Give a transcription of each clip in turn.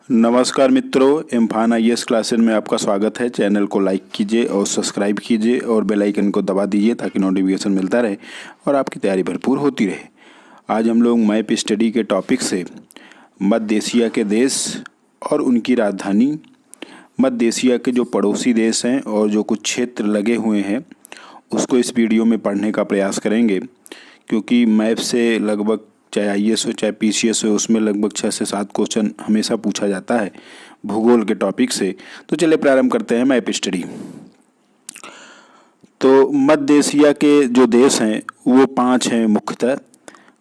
नमस्कार मित्रों, इम्फान IAS classes में आपका स्वागत है। चैनल को लाइक कीजिए और सब्सक्राइब कीजिए और बेल आइकन को दबा दीजिए ताकि नोटिफिकेशन मिलता रहे और आपकी तैयारी भरपूर होती रहे। आज हम लोग मैप स्टडी के टॉपिक से मध्य एशिया के देश और उनकी राजधानी, मध्य एशिया के जो पड़ोसी देश हैं और जो कुछ क्षेत्र लगे हुए हैं उसको इस वीडियो में पढ़ने का प्रयास करेंगे, क्योंकि मैप से लगभग चाहे आईएएस हो चाहे पीसीएस हो उसमें लगभग 6 से 7 क्वेश्चन हमेशा पूछा जाता है भूगोल के टॉपिक से। तो चलिए प्रारंभ करते हैं मैप स्टडी। तो मध्य एशिया के जो देश हैं वो 5 हैं मुख्यतः: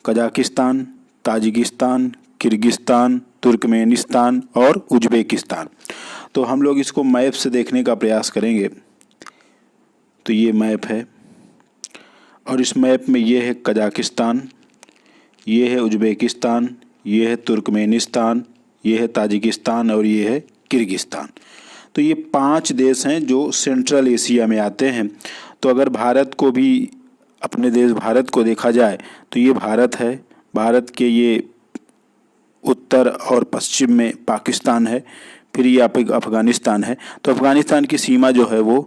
कजाकिस्तान, ताजिकिस्तान, किर्गिस्तान, तुर्कमेनिस्तान और उज्बेकिस्तान। तो हम लोग इसको मैप से देखने का प्रयास करेंगे। तो ये मैप है और इस मैप में ये है कजाकिस्तान, ये है उज्बेकिस्तान, ये है तुर्कमेनिस्तान, ये है ताजिकिस्तान और ये है किर्गिस्तान। तो ये 5 देश हैं जो सेंट्रल एशिया में आते हैं। तो अगर भारत को भी, अपने देश भारत को देखा जाए तो ये भारत है। भारत के ये उत्तर और पश्चिम में पाकिस्तान है, फिर ये अफगानिस्तान है। तो अफगानिस्तान की सीमा जो है वो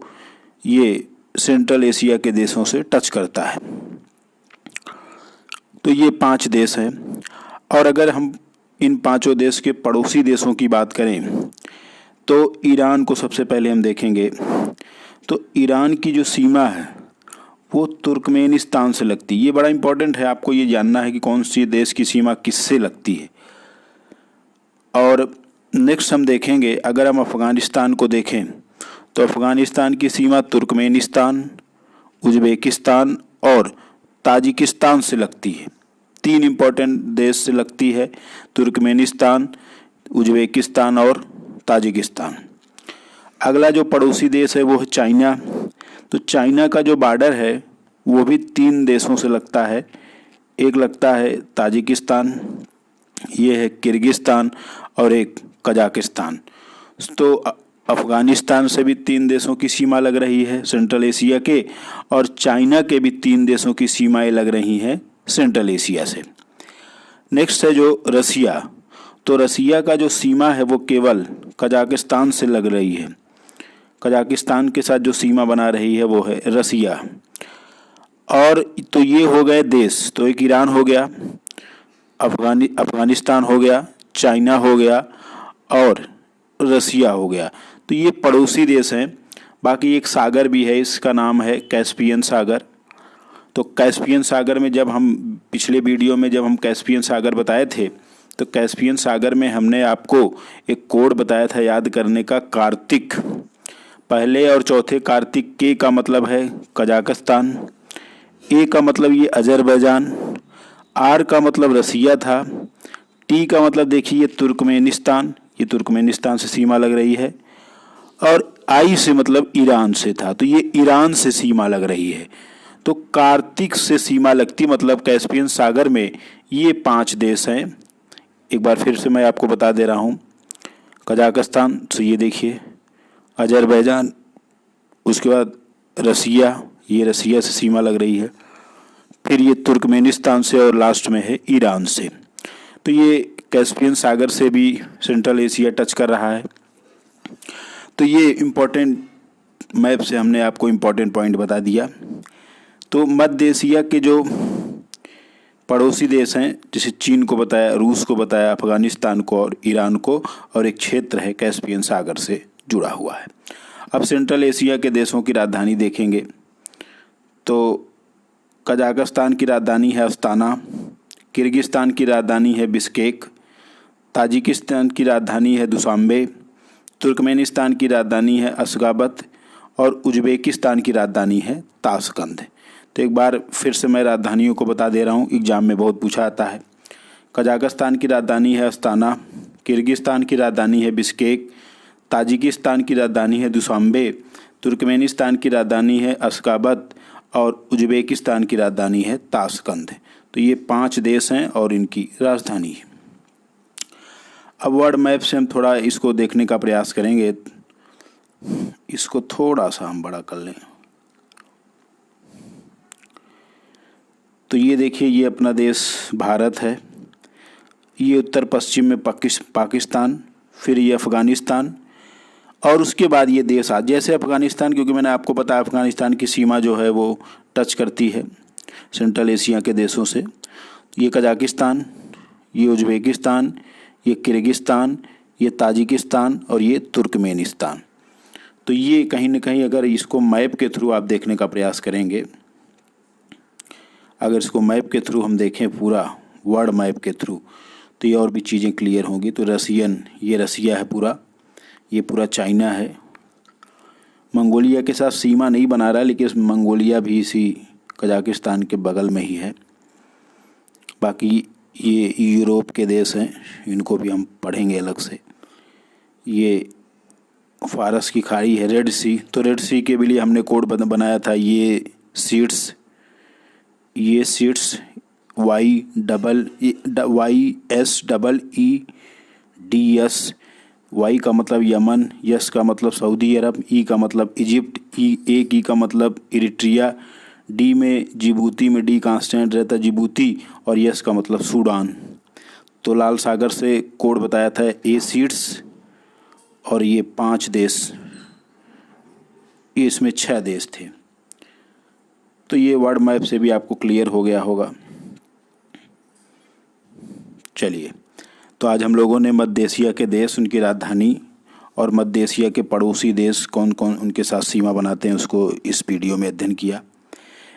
ये सेंट्रल एशिया के देशों से टच करता है। तो ये 5 देश हैं। और अगर हम इन 5 देश के पड़ोसी देशों की बात करें तो ईरान को सबसे पहले हम देखेंगे। तो ईरान की जो सीमा है वो तुर्कमेनिस्तान से लगती है। ये बड़ा इंपॉर्टेंट है, आपको ये जानना है कि कौन सी देश की सीमा किससे लगती है। और नेक्स्ट हम देखेंगे, अगर हम अफ़गानिस्तान को देखें तो अफ़गानिस्तान की सीमा तुर्कमेनिस्तान, उज्बेकिस्तान और ताजिकिस्तान से लगती है। 3 इम्पोर्टेंट देश से लगती है: तुर्कमेनिस्तान, उज्बेकिस्तान और ताजिकिस्तान। अगला जो पड़ोसी देश है वो है चाइना। तो चाइना का जो बॉर्डर है वो भी 3 देशों से लगता है। एक लगता है ताजिकिस्तान, ये है किर्गिस्तान और एक कजाकिस्तान। तो अफ़गानिस्तान से भी 3 देशों की सीमा लग रही है सेंट्रल एशिया के, और चाइना के भी 3 देशों की सीमाएं लग रही हैं सेंट्रल एशिया से। नेक्स्ट है जो रसिया। तो रसिया का जो सीमा है वो केवल कजाकिस्तान से लग रही है। कजाकिस्तान के साथ जो सीमा बना रही है वो है रसिया। और तो ये हो गए देश। तो एक ईरान हो गया, अफगानिस्तान हो गया, चाइना हो गया और रसिया हो गया। तो ये पड़ोसी देश हैं। बाकी एक सागर भी है, इसका नाम है कैस्पियन सागर। तो कैस्पियन सागर में जब हम पिछले वीडियो में जब हम कैस्पियन सागर बताए थे तो कैस्पियन सागर में हमने आपको एक कोड बताया था याद करने का, कार्तिक। पहले और चौथे कार्तिक। के का मतलब है कजाकिस्तान, ए का मतलब ये अजरबैजान, आर का मतलब रसिया था, टी का मतलब देखिए ये तुर्कमेनिस्तान, ये तुर्कमेनिस्तान से सीमा लग रही है, और आई से मतलब ईरान से था। तो ये ईरान से सीमा लग रही है। तो कार्तिक से सीमा लगती, मतलब कैस्पियन सागर में ये 5 देश हैं। एक बार फिर से मैं आपको बता दे रहा हूँ। कजाकिस्तान, तो ये देखिए अजरबैजान, उसके बाद रसिया, ये रसिया से सीमा लग रही है, फिर ये तुर्कमेनिस्तान से और लास्ट में है ईरान से। तो ये कैस्पियन सागर से भी सेंट्रल एशिया टच कर रहा है। तो ये इम्पोर्टेंट मैप से हमने आपको इम्पोर्टेंट पॉइंट बता दिया। तो मध्य एशिया के जो पड़ोसी देश हैं, जैसे चीन को बताया, रूस को बताया, अफगानिस्तान को और ईरान को, और एक क्षेत्र है कैस्पियन सागर से जुड़ा हुआ है। अब सेंट्रल एशिया के देशों की राजधानी देखेंगे तो कजाकिस्तान की राजधानी है अस्ताना, किर्गिस्तान की राजधानी है बिश्केक, ताजिकिस्तान की राजधानी है दुशांबे, तुर्कमेनिस्तान की राजधानी है अशगाबत और उज्बेकिस्तान की राजधानी है ताशकंद। तो एक बार फिर से मैं राजधानियों को बता दे रहा हूँ, एग्जाम में बहुत पूछा आता है। कजाकिस्तान की राजधानी है अस्ताना, किर्गिस्तान की राजधानी है बिश्केक, ताजिकिस्तान की राजधानी है दुशांबे, तुर्कमेनिस्तान की राजधानी है अशगाबत और उज्बेकिस्तान की राजधानी है ताशकंद। तो ये 5 देश हैं और इनकी राजधानी है। अब वर्ल्ड मैप से हम थोड़ा इसको देखने का प्रयास करेंगे। इसको थोड़ा सा हम बड़ा कर लें तो ये देखिए, ये अपना देश भारत है, ये उत्तर पश्चिम में पाकिस्तान, फिर ये अफ़गानिस्तान, और उसके बाद ये देश जैसे अफ़गानिस्तान, क्योंकि मैंने आपको बताया अफ़गानिस्तान की सीमा जो है वो टच करती है सेंट्रल एशिया के देशों से। ये कजाकिस्तान, ये उज़्बेकिस्तान, ये किर्गिस्तान, ये ताजिकिस्तान और ये तुर्कमेनिस्तान। तो ये कहीं ना कहीं अगर इसको मैप के थ्रू आप देखने का प्रयास करेंगे, अगर इसको मैप के थ्रू हम देखें, पूरा वर्ल्ड मैप के थ्रू, तो ये और भी चीज़ें क्लियर होंगी। तो ये रसिया है पूरा, ये पूरा चाइना है। मंगोलिया के साथ सीमा नहीं बना रहा, लेकिन मंगोलिया भी इसी कजाकिस्तान के बगल में ही है। बाकी ये यूरोप के देश हैं, इनको भी हम पढ़ेंगे अलग से। ये फारस की खाड़ी है, रेड सी, तो रेड सी के भी लिए हमने कोड बनाया था। ये सीट्स YSEEDS, वाई का मतलब यमन, यस का मतलब सऊदी अरब, ई का मतलब इजिप्ट, एक ई का मतलब इरिट्रिया, डी में जिबूती में डी कांस्टेंट रहता जिबूती, और यस का मतलब सूडान। तो लाल सागर से कोड बताया था ए सीट्स, और ये 5 देश, इसमें 6 देश थे। तो ये वर्ल्ड मैप से भी आपको क्लियर हो गया होगा। चलिए, तो आज हम लोगों ने मध्य एशिया के देश, उनकी राजधानी और मध्य एशिया के पड़ोसी देश कौन कौन उनके साथ सीमा बनाते हैं उसको इस वीडियो में अध्ययन किया।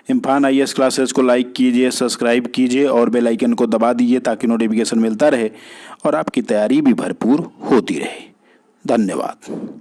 इम्फान IAS क्लासेस को लाइक कीजिए, सब्सक्राइब कीजिए और बेल आइकन को दबा दीजिए ताकि नोटिफिकेशन मिलता रहे और आपकी तैयारी भी भरपूर होती रहे। धन्यवाद।